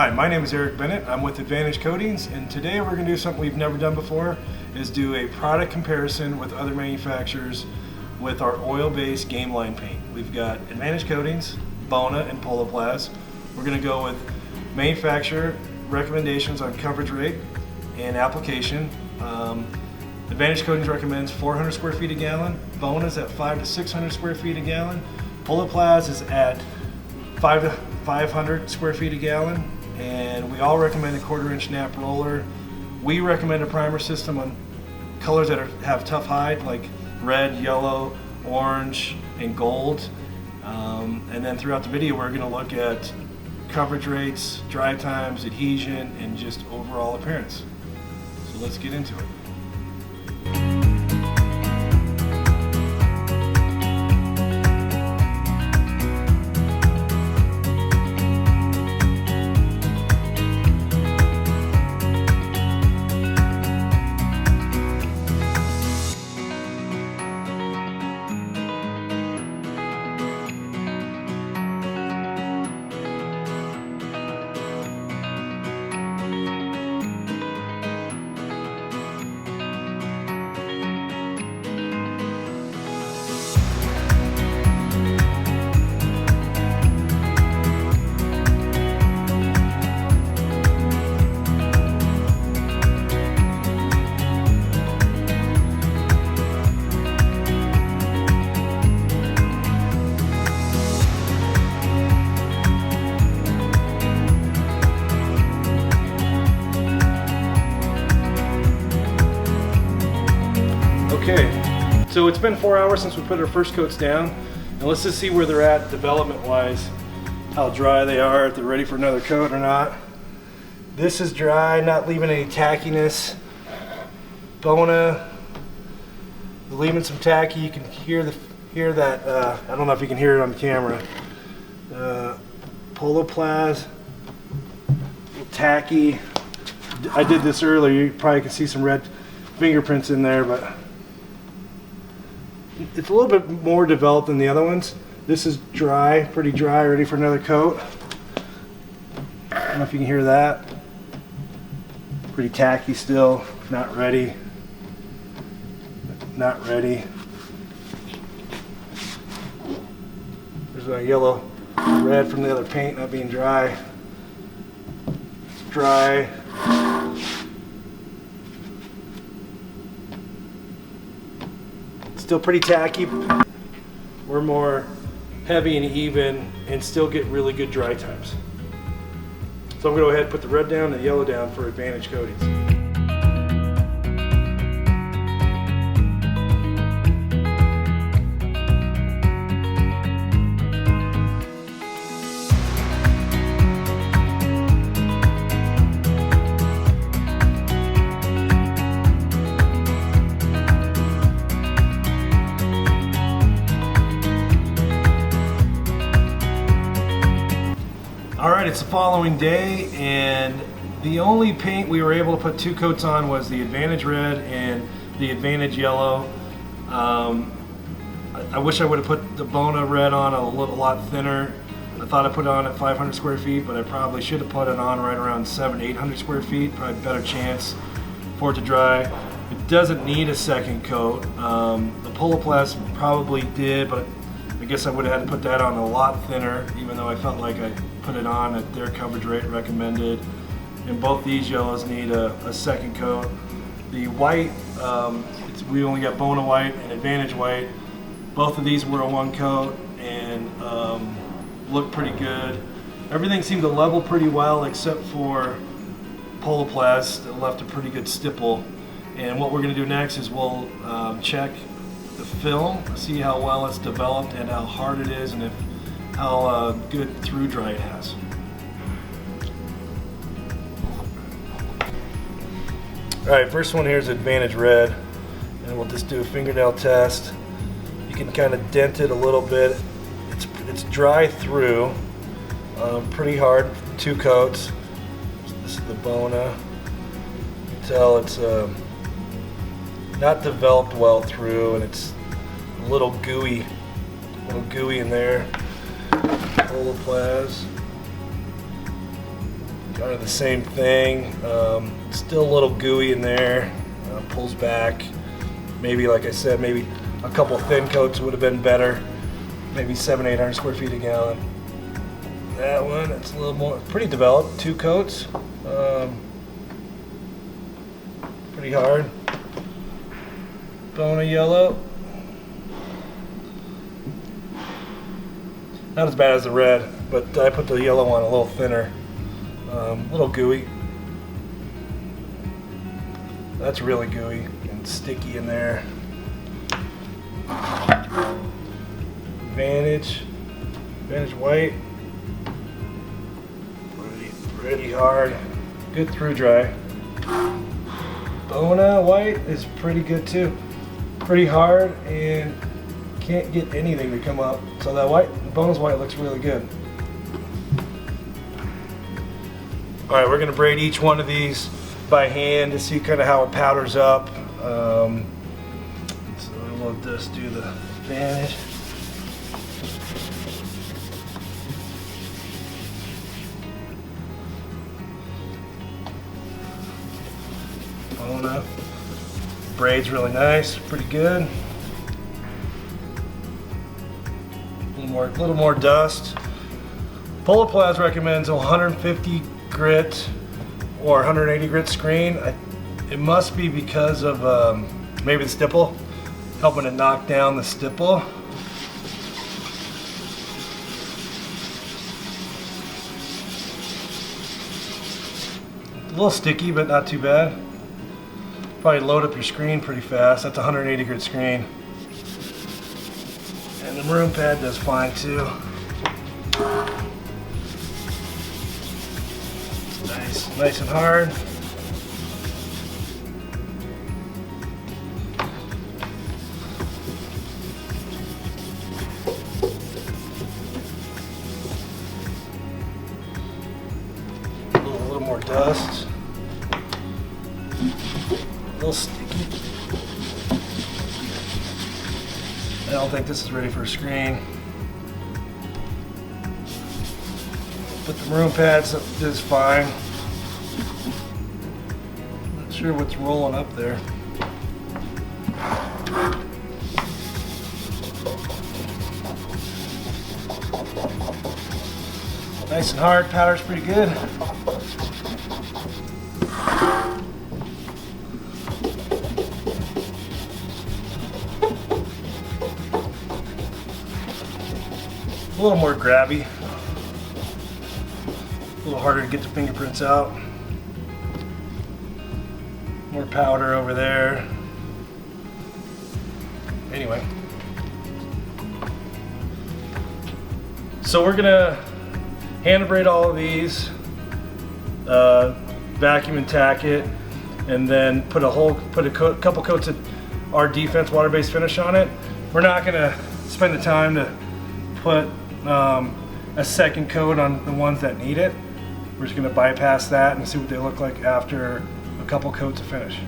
Hi, my name is Eric Bennett. I'm with Advantage Coatings, and today we're going to do something we've never done before, is do a product comparison with other manufacturers with our oil-based game line paint. We've got Advantage Coatings, Bona, and PoloPlaz. We're going to go with manufacturer recommendations on coverage rate and application. Advantage Coatings recommends 400 square feet a gallon. Bona's at 500 to 600 square feet a gallon. PoloPlaz is at 500 to 500 square feet a gallon. And we all recommend a 1/4 inch nap roller. We recommend a primer system on colors that have tough hide, like red, yellow, orange, and gold. And then throughout the video, we're going to look at coverage rates, dry times, adhesion, and just overall appearance. So let's get into it. Okay, so it's been 4 hours since we put our first coats down, and let's just see where they're at development-wise, how dry they are, if they're ready for another coat or not. This is dry, not leaving any tackiness. Bona, leaving some tacky. You can hear that. I don't know if you can hear it on the camera. PoloPlaz, tacky. I did this earlier. You probably can see some red fingerprints in there, but it's a little bit more developed than the other ones. This is dry, pretty dry, ready for another coat. I don't know if you can hear that. Pretty tacky still, not ready. Not ready. There's a yellow, red from the other paint not being dry. It's dry. Still pretty tacky. We're more heavy and even and still get really good dry times. So I'm going to go ahead and put the red down and the yellow down for Advantage Coatings. Alright, it's the following day, and the only paint we were able to put 2 coats on was the Advantage Red and the Advantage Yellow. I wish I would have put the Bona Red on a lot thinner. I thought I put it on at 500 square feet, but I probably should have put it on right around 700-800 square feet. Probably better chance for it to dry. It doesn't need a second coat. The PoloPlaz probably did, but I guess I would have had to put that on a lot thinner, even though I felt like I put it on at their coverage rate recommended. And both these yellows need a second coat. The white, we only got Bona white and Advantage white. Both of these were a 1 coat and looked pretty good. Everything seemed to level pretty well except for PoloPlaz that left a pretty good stipple. And what we're going to do next is we'll check the film, see how well it's developed and how hard it is, and how good through dry it has. Alright, first one here is Advantage Red, and we'll just do a fingernail test. You can kind of dent it a little bit. It's dry through, pretty hard, 2 coats. This is the Bona. You can tell it's not developed well through, and it's a little gooey in there. PoloPlaz. Kind of the same thing. Still a little gooey in there. Pulls back. Maybe, like I said, maybe a couple thin coats would have been better. Maybe 700-800 square feet a gallon. That one, it's a little more, pretty developed. 2 coats. Pretty hard. Bona yellow. Not as bad as the red, but I put the yellow on a little thinner. A little gooey. That's really gooey and sticky in there. Advantage white. Pretty hard. Good through dry. Bona white is pretty good too. Pretty hard and can't get anything to come up. So that Bona's white looks really good. All right, we're gonna braid each one of these by hand to see kind of how it powders up. So we'll just do the Advantage. Bona. Braid's really nice, pretty good. A little more dust. PoloPlaz recommends a 150 grit or 180 grit screen. It must be because of maybe the stipple, helping to knock down the stipple. A little sticky, but not too bad. Probably load up your screen pretty fast. That's a 180 grit screen. And the maroon pad does fine too. Nice and hard. A little more dust. A little sticky. I don't think this is ready for a screen. But the maroon pads is fine. Not sure what's rolling up there. Nice and hard, powder's pretty good. A little more grabby. A little harder to get the fingerprints out. More powder over there. Anyway. So we're gonna hand braid all of these, vacuum and tack it, and then put a couple coats of our Defense water-based finish on it. We're not gonna spend the time to put a second coat on the ones that need it. We're just gonna bypass that and see what they look like after a couple coats of finish.